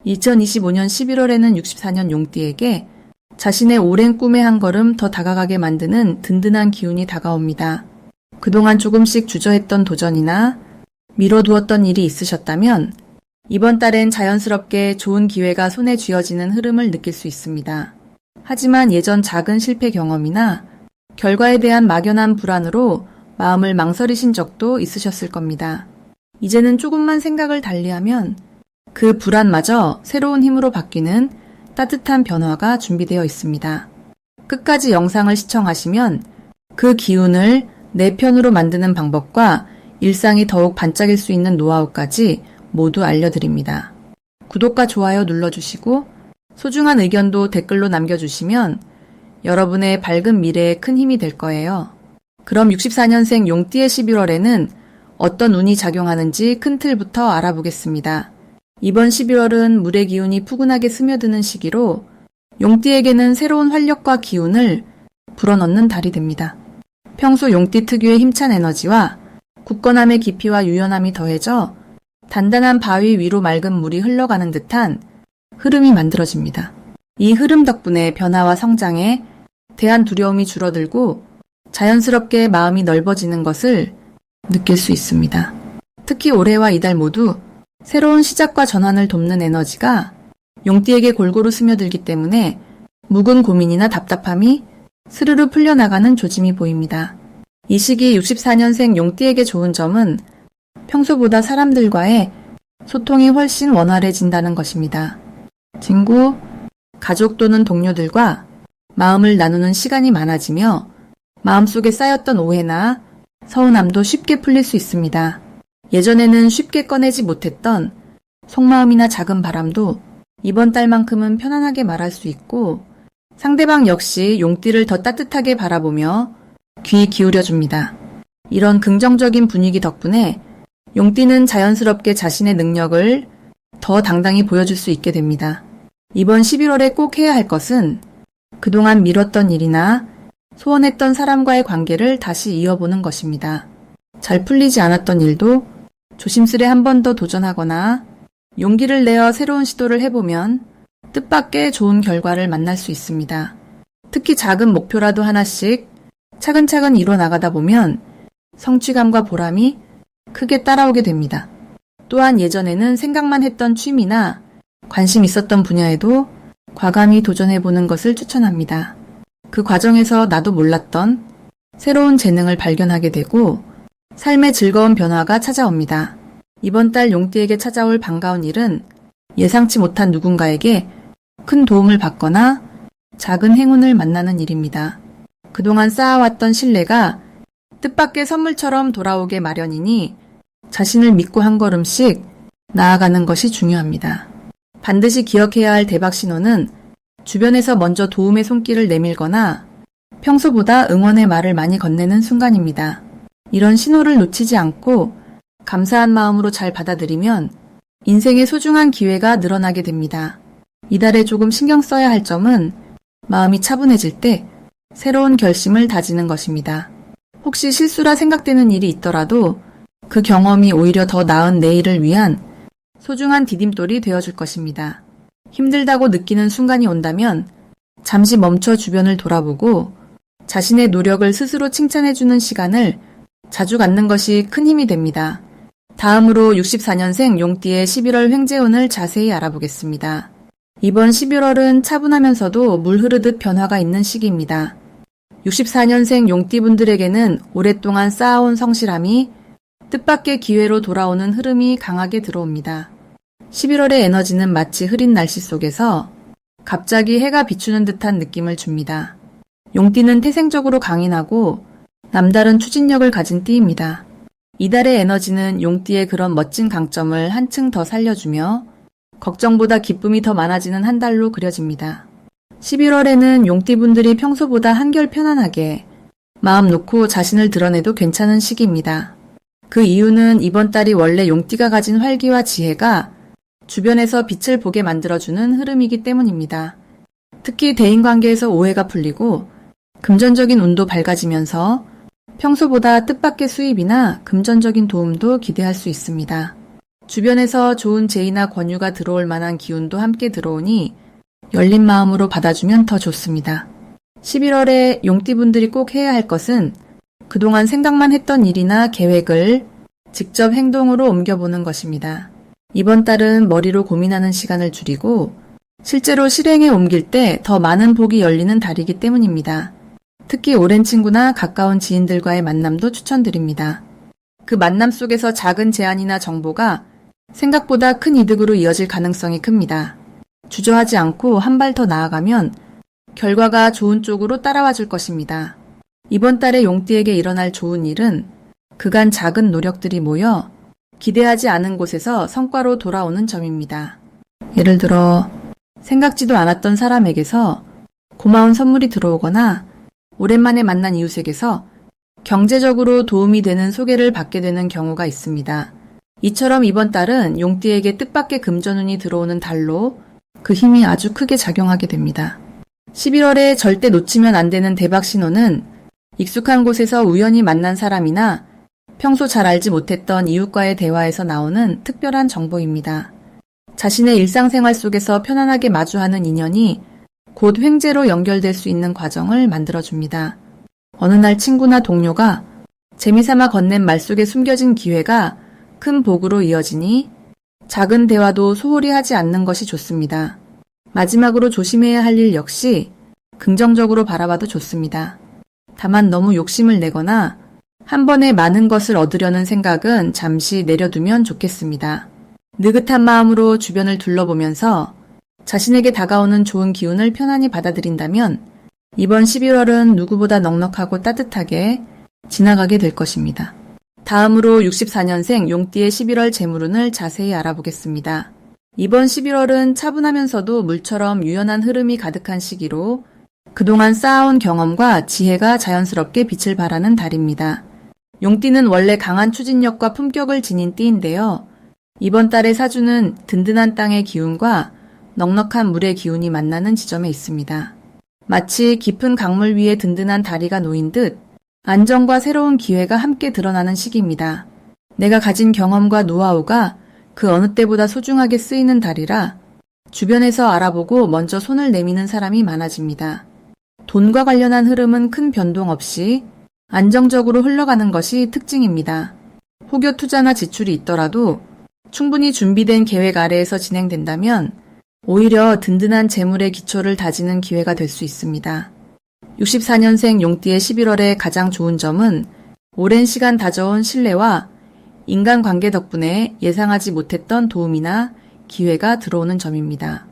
2025년 11월에는 64년 용띠에게 자신의 오랜 꿈에 한 걸음 더 다가가게 만드는 든든한 기운이 다가옵니다. 그동안 조금씩 주저했던 도전이나 미뤄두었던 일이 있으셨다면 이번 달엔 자연스럽게 좋은 기회가 손에 쥐어지는 흐름을 느낄 수 있습니다. 하지만 예전 작은 실패 경험이나 결과에 대한 막연한 불안으로 마음을 망설이신 적도 있으셨을 겁니다. 이제는 조금만 생각을 달리하면 그 불안마저 새로운 힘으로 바뀌는 따뜻한 변화가 준비되어 있습니다. 끝까지 영상을 시청하시면 그 기운을 내 편으로 만드는 방법과 일상이 더욱 반짝일 수 있는 노하우까지 모두 알려드립니다. 구독과 좋아요 눌러주시고 소중한 의견도 댓글로 남겨주시면 여러분의 밝은 미래에 큰 힘이 될 거예요. 그럼 64년생 용띠의 11월에는 어떤 운이 작용하는지 큰 틀부터 알아보겠습니다. 이번 11월은 물의 기운이 푸근하게 스며드는 시기로 용띠에게는 새로운 활력과 기운을 불어넣는 달이 됩니다. 평소 용띠 특유의 힘찬 에너지와 굳건함의 깊이와 유연함이 더해져 단단한 바위 위로 맑은 물이 흘러가는 듯한 흐름이 만들어집니다. 이 흐름 덕분에 변화와 성장에 대한 두려움이 줄어들고 자연스럽게 마음이 넓어지는 것을 느낄 수 있습니다. 특히 올해와 이달 모두 새로운 시작과 전환을 돕는 에너지가 용띠에게 골고루 스며들기 때문에 묵은 고민이나 답답함이 스르르 풀려나가는 조짐이 보입니다. 이 시기 64년생 용띠에게 좋은 점은 평소보다 사람들과의 소통이 훨씬 원활해진다는 것입니다. 친구, 가족 또는 동료들과 마음을 나누는 시간이 많아지며 마음속에 쌓였던 오해나 서운함도 쉽게 풀릴 수 있습니다. 예전에는 쉽게 꺼내지 못했던 속마음이나 작은 바람도 이번 달만큼은 편안하게 말할 수 있고 상대방 역시 용띠를 더 따뜻하게 바라보며 귀 기울여줍니다. 이런 긍정적인 분위기 덕분에 용띠는 자연스럽게 자신의 능력을 더 당당히 보여줄 수 있게 됩니다. 이번 11월에 꼭 해야 할 것은 그동안 미뤘던 일이나 소원했던 사람과의 관계를 다시 이어보는 것입니다. 잘 풀리지 않았던 일도 조심스레 한 번 더 도전하거나 용기를 내어 새로운 시도를 해보면 뜻밖의 좋은 결과를 만날 수 있습니다. 특히 작은 목표라도 하나씩 차근차근 이뤄나가다 보면 성취감과 보람이 크게 따라오게 됩니다. 또한 예전에는 생각만 했던 취미나 관심 있었던 분야에도 과감히 도전해보는 것을 추천합니다. 그 과정에서 나도 몰랐던 새로운 재능을 발견하게 되고 삶의 즐거운 변화가 찾아옵니다. 이번 달 용띠에게 찾아올 반가운 일은 예상치 못한 누군가에게 큰 도움을 받거나 작은 행운을 만나는 일입니다. 그동안 쌓아왔던 신뢰가 뜻밖의 선물처럼 돌아오게 마련이니 자신을 믿고 한 걸음씩 나아가는 것이 중요합니다. 반드시 기억해야 할 대박 신호는 주변에서 먼저 도움의 손길을 내밀거나 평소보다 응원의 말을 많이 건네는 순간입니다. 이런 신호를 놓치지 않고 감사한 마음으로 잘 받아들이면 인생의 소중한 기회가 늘어나게 됩니다. 이달에 조금 신경 써야 할 점은 마음이 차분해질 때 새로운 결심을 다지는 것입니다. 혹시 실수라 생각되는 일이 있더라도 그 경험이 오히려 더 나은 내일을 위한 소중한 디딤돌이 되어줄 것입니다. 힘들다고 느끼는 순간이 온다면 잠시 멈춰 주변을 돌아보고 자신의 노력을 스스로 칭찬해주는 시간을 자주 갖는 것이 큰 힘이 됩니다. 다음으로 64년생 용띠의 11월 횡재운을 자세히 알아보겠습니다. 이번 11월은 차분하면서도 물 흐르듯 변화가 있는 시기입니다. 64년생 용띠분들에게는 오랫동안 쌓아온 성실함이 뜻밖의 기회로 돌아오는 흐름이 강하게 들어옵니다. 11월의 에너지는 마치 흐린 날씨 속에서 갑자기 해가 비추는 듯한 느낌을 줍니다. 용띠는 태생적으로 강인하고 남다른 추진력을 가진 띠입니다. 이달의 에너지는 용띠의 그런 멋진 강점을 한층 더 살려주며 걱정보다 기쁨이 더 많아지는 한 달로 그려집니다. 11월에는 용띠분들이 평소보다 한결 편안하게 마음 놓고 자신을 드러내도 괜찮은 시기입니다. 그 이유는 이번 달이 원래 용띠가 가진 활기와 지혜가 주변에서 빛을 보게 만들어주는 흐름이기 때문입니다. 특히 대인관계에서 오해가 풀리고 금전적인 운도 밝아지면서 평소보다 뜻밖의 수입이나 금전적인 도움도 기대할 수 있습니다. 주변에서 좋은 재의나 권유가 들어올 만한 기운도 함께 들어오니 열린 마음으로 받아주면 더 좋습니다. 11월에 용띠분들이 꼭 해야 할 것은 그동안 생각만 했던 일이나 계획을 직접 행동으로 옮겨보는 것입니다. 이번 달은 머리로 고민하는 시간을 줄이고 실제로 실행에 옮길 때 더 많은 복이 열리는 달이기 때문입니다. 특히 오랜 친구나 가까운 지인들과의 만남도 추천드립니다. 그 만남 속에서 작은 제안이나 정보가 생각보다 큰 이득으로 이어질 가능성이 큽니다. 주저하지 않고 한 발 더 나아가면 결과가 좋은 쪽으로 따라와 줄 것입니다. 이번 달에 용띠에게 일어날 좋은 일은 그간 작은 노력들이 모여 기대하지 않은 곳에서 성과로 돌아오는 점입니다. 예를 들어 생각지도 않았던 사람에게서 고마운 선물이 들어오거나 오랜만에 만난 이웃에게서 경제적으로 도움이 되는 소개를 받게 되는 경우가 있습니다. 이처럼 이번 달은 용띠에게 뜻밖의 금전운이 들어오는 달로 그 힘이 아주 크게 작용하게 됩니다. 11월에 절대 놓치면 안 되는 대박 신호는 익숙한 곳에서 우연히 만난 사람이나 평소 잘 알지 못했던 이웃과의 대화에서 나오는 특별한 정보입니다. 자신의 일상생활 속에서 편안하게 마주하는 인연이 곧 횡재로 연결될 수 있는 과정을 만들어줍니다. 어느 날 친구나 동료가 재미삼아 건넨 말 속에 숨겨진 기회가 큰 복으로 이어지니 작은 대화도 소홀히 하지 않는 것이 좋습니다. 마지막으로 조심해야 할 일 역시 긍정적으로 바라봐도 좋습니다. 다만 너무 욕심을 내거나 한 번에 많은 것을 얻으려는 생각은 잠시 내려두면 좋겠습니다. 느긋한 마음으로 주변을 둘러보면서 자신에게 다가오는 좋은 기운을 편안히 받아들인다면 이번 11월은 누구보다 넉넉하고 따뜻하게 지나가게 될 것입니다. 다음으로 64년생 용띠의 11월 재물운을 자세히 알아보겠습니다. 이번 11월은 차분하면서도 물처럼 유연한 흐름이 가득한 시기로 그동안 쌓아온 경험과 지혜가 자연스럽게 빛을 발하는 달입니다. 용띠는 원래 강한 추진력과 품격을 지닌 띠인데요. 이번 달의 사주는 든든한 땅의 기운과 넉넉한 물의 기운이 만나는 지점에 있습니다. 마치 깊은 강물 위에 든든한 다리가 놓인 듯 안정과 새로운 기회가 함께 드러나는 시기입니다. 내가 가진 경험과 노하우가 그 어느 때보다 소중하게 쓰이는 달이라 주변에서 알아보고 먼저 손을 내미는 사람이 많아집니다. 돈과 관련한 흐름은 큰 변동 없이 안정적으로 흘러가는 것이 특징입니다. 혹여 투자나 지출이 있더라도 충분히 준비된 계획 아래에서 진행된다면 오히려 든든한 재물의 기초를 다지는 기회가 될 수 있습니다. 64년생 용띠의 11월의 가장 좋은 점은 오랜 시간 다져온 신뢰와 인간관계 덕분에 예상하지 못했던 도움이나 기회가 들어오는 점입니다.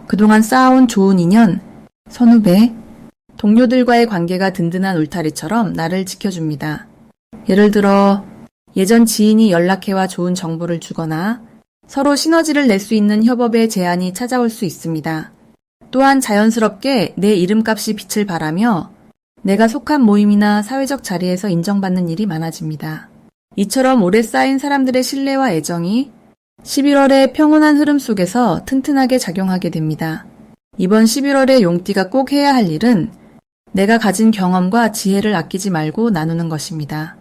그동안 쌓아온 좋은 인연, 선후배, 동료들과의 관계가 든든한 울타리처럼 나를 지켜줍니다. 예를 들어 예전 지인이 연락해와 좋은 정보를 주거나 서로 시너지를 낼 수 있는 협업의 제안이 찾아올 수 있습니다. 또한 자연스럽게 내 이름값이 빛을 발하며 내가 속한 모임이나 사회적 자리에서 인정받는 일이 많아집니다. 이처럼 오래 쌓인 사람들의 신뢰와 애정이 11월의 평온한 흐름 속에서 튼튼하게 작용하게 됩니다. 이번 11월에 용띠가 꼭 해야 할 일은 내가 가진 경험과 지혜를 아끼지 말고 나누는 것입니다.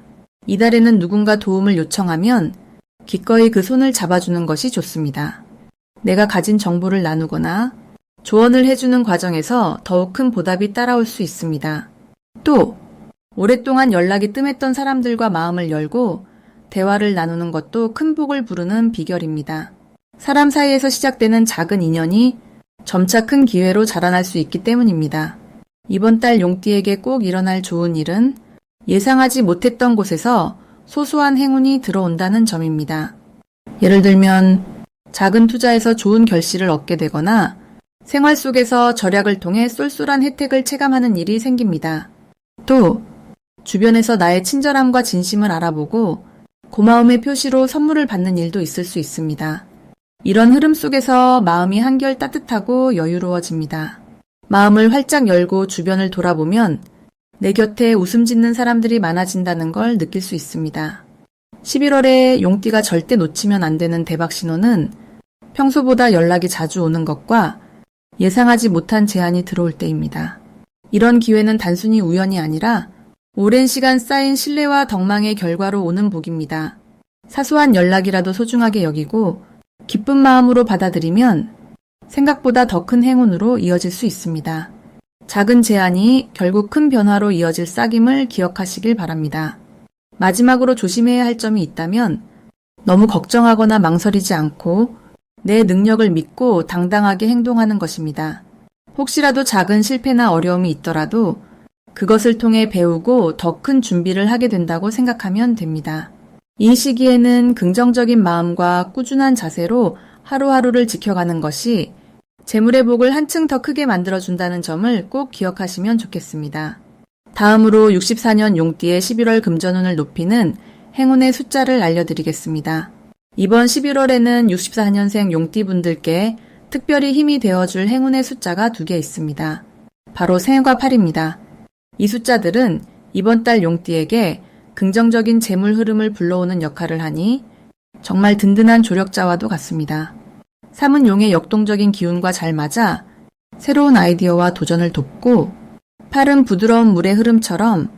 이달에는 누군가 도움을 요청하면 기꺼이 그 손을 잡아주는 것이 좋습니다. 내가 가진 정보를 나누거나 조언을 해주는 과정에서 더욱 큰 보답이 따라올 수 있습니다. 또 오랫동안 연락이 뜸했던 사람들과 마음을 열고 대화를 나누는 것도 큰 복을 부르는 비결입니다. 사람 사이에서 시작되는 작은 인연이 점차 큰 기회로 자라날 수 있기 때문입니다. 이번 달 용띠에게 꼭 일어날 좋은 일은 예상하지 못했던 곳에서 소소한 행운이 들어온다는 점입니다. 예를 들면 작은 투자에서 좋은 결실을 얻게 되거나 생활 속에서 절약을 통해 쏠쏠한 혜택을 체감하는 일이 생깁니다. 또 주변에서 나의 친절함과 진심을 알아보고 고마움의 표시로 선물을 받는 일도 있을 수 있습니다. 이런 흐름 속에서 마음이 한결 따뜻하고 여유로워집니다. 마음을 활짝 열고 주변을 돌아보면 내 곁에 웃음 짓는 사람들이 많아진다는 걸 느낄 수 있습니다. 11월에 용띠가 절대 놓치면 안 되는 대박 신호는 평소보다 연락이 자주 오는 것과 예상하지 못한 제안이 들어올 때입니다. 이런 기회는 단순히 우연이 아니라 오랜 시간 쌓인 신뢰와 덕망의 결과로 오는 복입니다. 사소한 연락이라도 소중하게 여기고 기쁜 마음으로 받아들이면 생각보다 더 큰 행운으로 이어질 수 있습니다. 작은 제안이 결국 큰 변화로 이어질 싹임을 기억하시길 바랍니다. 마지막으로 조심해야 할 점이 있다면 너무 걱정하거나 망설이지 않고 내 능력을 믿고 당당하게 행동하는 것입니다. 혹시라도 작은 실패나 어려움이 있더라도 그것을 통해 배우고 더 큰 준비를 하게 된다고 생각하면 됩니다. 이 시기에는 긍정적인 마음과 꾸준한 자세로 하루하루를 지켜가는 것이 재물의 복을 한층 더 크게 만들어준다는 점을 꼭 기억하시면 좋겠습니다. 다음으로 64년 용띠의 11월 금전운을 높이는 행운의 숫자를 알려드리겠습니다. 이번 11월에는 64년생 용띠분들께 특별히 힘이 되어줄 행운의 숫자가 2개 있습니다. 바로 3과 8입니다. 이 숫자들은 이번 달 용띠에게 긍정적인 재물 흐름을 불러오는 역할을 하니 정말 든든한 조력자와도 같습니다. 3은 용의 역동적인 기운과 잘 맞아 새로운 아이디어와 도전을 돕고 8은 부드러운 물의 흐름처럼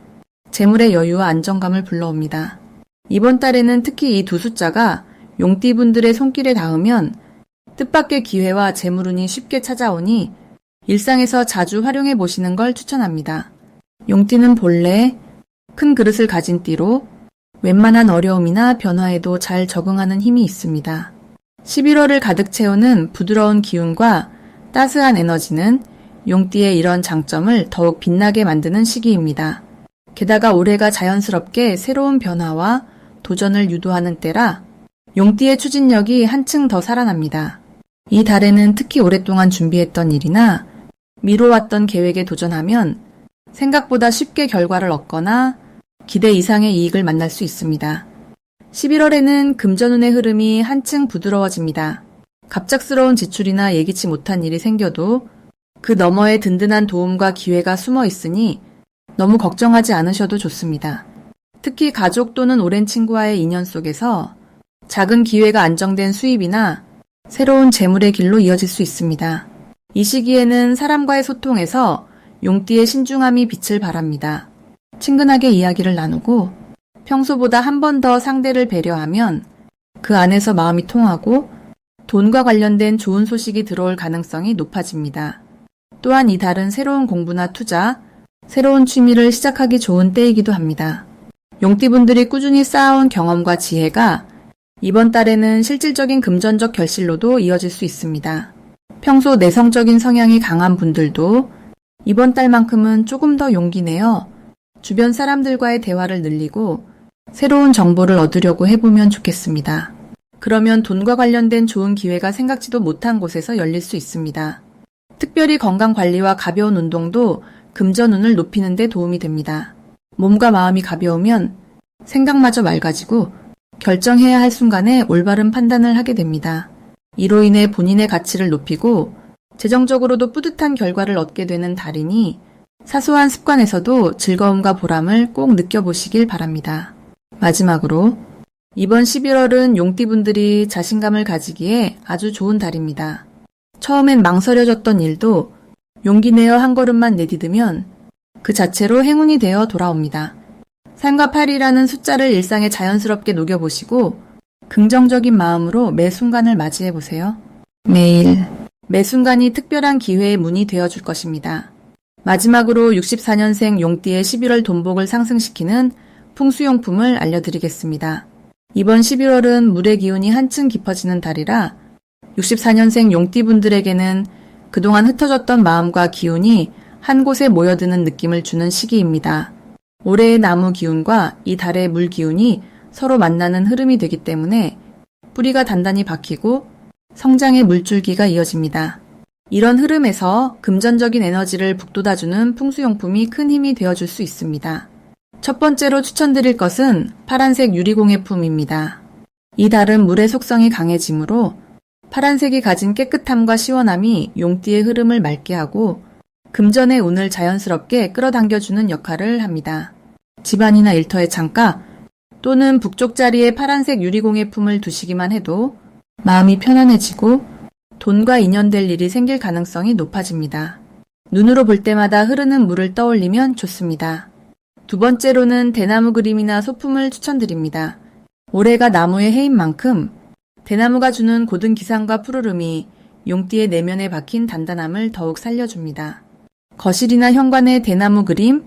재물의 여유와 안정감을 불러옵니다. 이번 달에는 특히 이 2 숫자가 용띠분들의 손길에 닿으면 뜻밖의 기회와 재물운이 쉽게 찾아오니 일상에서 자주 활용해 보시는 걸 추천합니다. 용띠는 본래 큰 그릇을 가진 띠로 웬만한 어려움이나 변화에도 잘 적응하는 힘이 있습니다. 11월을 가득 채우는 부드러운 기운과 따스한 에너지는 용띠의 이런 장점을 더욱 빛나게 만드는 시기입니다. 게다가 올해가 자연스럽게 새로운 변화와 도전을 유도하는 때라 용띠의 추진력이 한층 더 살아납니다. 이 달에는 특히 오랫동안 준비했던 일이나 미뤄왔던 계획에 도전하면 생각보다 쉽게 결과를 얻거나 기대 이상의 이익을 만날 수 있습니다. 11월에는 금전운의 흐름이 한층 부드러워집니다. 갑작스러운 지출이나 예기치 못한 일이 생겨도 그 너머에 든든한 도움과 기회가 숨어 있으니 너무 걱정하지 않으셔도 좋습니다. 특히 가족 또는 오랜 친구와의 인연 속에서 작은 기회가 안정된 수입이나 새로운 재물의 길로 이어질 수 있습니다. 이 시기에는 사람과의 소통에서 용띠의 신중함이 빛을 발합니다. 친근하게 이야기를 나누고 평소보다 한 번 더 상대를 배려하면 그 안에서 마음이 통하고 돈과 관련된 좋은 소식이 들어올 가능성이 높아집니다. 또한 이 달은 새로운 공부나 투자, 새로운 취미를 시작하기 좋은 때이기도 합니다. 용띠분들이 꾸준히 쌓아온 경험과 지혜가 이번 달에는 실질적인 금전적 결실로도 이어질 수 있습니다. 평소 내성적인 성향이 강한 분들도 이번 달만큼은 조금 더 용기 내어 주변 사람들과의 대화를 늘리고 새로운 정보를 얻으려고 해보면 좋겠습니다. 그러면 돈과 관련된 좋은 기회가 생각지도 못한 곳에서 열릴 수 있습니다. 특별히 건강관리와 가벼운 운동도 금전운을 높이는 데 도움이 됩니다. 몸과 마음이 가벼우면 생각마저 맑아지고 결정해야 할 순간에 올바른 판단을 하게 됩니다. 이로 인해 본인의 가치를 높이고 재정적으로도 뿌듯한 결과를 얻게 되는 달이니 사소한 습관에서도 즐거움과 보람을 꼭 느껴보시길 바랍니다. 마지막으로 이번 11월은 용띠분들이 자신감을 가지기에 아주 좋은 달입니다. 처음엔 망설여졌던 일도 용기 내어 한 걸음만 내디디면 그 자체로 행운이 되어 돌아옵니다. 3과 8이라는 숫자를 일상에 자연스럽게 녹여보시고 긍정적인 마음으로 매 순간을 맞이해보세요. 매일, 매 순간이 특별한 기회의 문이 되어줄 것입니다. 마지막으로 64년생 용띠의 11월 돈복을 상승시키는 풍수용품을 알려드리겠습니다. 이번 11월은 물의 기운이 한층 깊어지는 달이라 64년생 용띠분들에게는 그동안 흩어졌던 마음과 기운이 한 곳에 모여드는 느낌을 주는 시기입니다. 올해의 나무 기운과 이 달의 물 기운이 서로 만나는 흐름이 되기 때문에 뿌리가 단단히 박히고 성장의 물줄기가 이어집니다. 이런 흐름에서 금전적인 에너지를 북돋아주는 풍수용품이 큰 힘이 되어줄 수 있습니다. 첫 번째로 추천드릴 것은 파란색 유리공예품입니다. 이 달은 물의 속성이 강해지므로 파란색이 가진 깨끗함과 시원함이 용띠의 흐름을 맑게 하고 금전의 운을 자연스럽게 끌어당겨주는 역할을 합니다. 집안이나 일터의 창가 또는 북쪽 자리에 파란색 유리공예품을 두시기만 해도 마음이 편안해지고 돈과 인연될 일이 생길 가능성이 높아집니다. 눈으로 볼 때마다 흐르는 물을 떠올리면 좋습니다. 두 번째로는 대나무 그림이나 소품을 추천드립니다. 올해가 나무의 해인 만큼 대나무가 주는 고든 기상과 푸르름이 용띠의 내면에 박힌 단단함을 더욱 살려줍니다. 거실이나 현관에 대나무 그림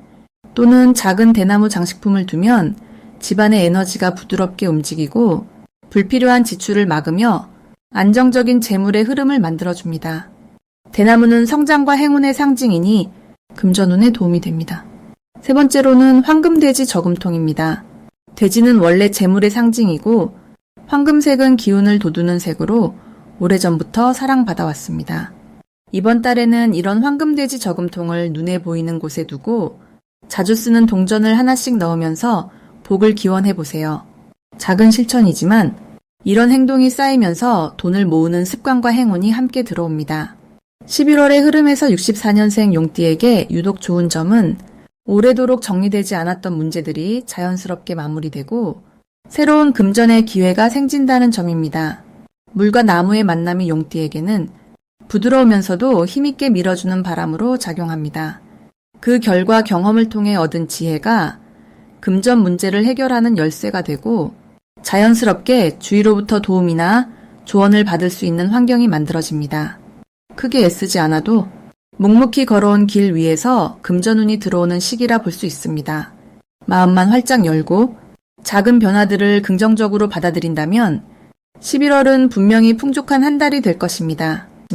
또는 작은 대나무 장식품을 두면 집안의 에너지가 부드럽게 움직이고 불필요한 지출을 막으며 안정적인 재물의 흐름을 만들어줍니다. 대나무는 성장과 행운의 상징이니 금전운에 도움이 됩니다. 세 번째로는 황금돼지 저금통입니다. 돼지는 원래 재물의 상징이고 황금색은 기운을 돋우는 색으로 오래전부터 사랑받아왔습니다. 이번 달에는 이런 황금돼지 저금통을 눈에 보이는 곳에 두고 자주 쓰는 동전을 하나씩 넣으면서 복을 기원해보세요. 작은 실천이지만 이런 행동이 쌓이면서 돈을 모으는 습관과 행운이 함께 들어옵니다. 11월의 흐름에서 64년생 용띠에게 유독 좋은 점은 오래도록 정리되지 않았던 문제들이 자연스럽게 마무리되고 새로운 금전의 기회가 생긴다는 점입니다. 물과 나무의 만남이 용띠에게는 부드러우면서도 힘있게 밀어주는 바람으로 작용합니다. 그 결과 경험을 통해 얻은 지혜가 금전 문제를 해결하는 열쇠가 되고 자연스럽게 주위로부터 도움이나 조언을 받을 수 있는 환경이 만들어집니다. 크게 애쓰지 않아도 묵묵히 걸어온 길 위에서 금전운이 들어오는 시기라 볼 수 있습니다. 마음만 활짝 열고 작은 변화들을 긍정적으로 받아들인다면 11월은 분명히 풍족한 한 달이 될 것입니다.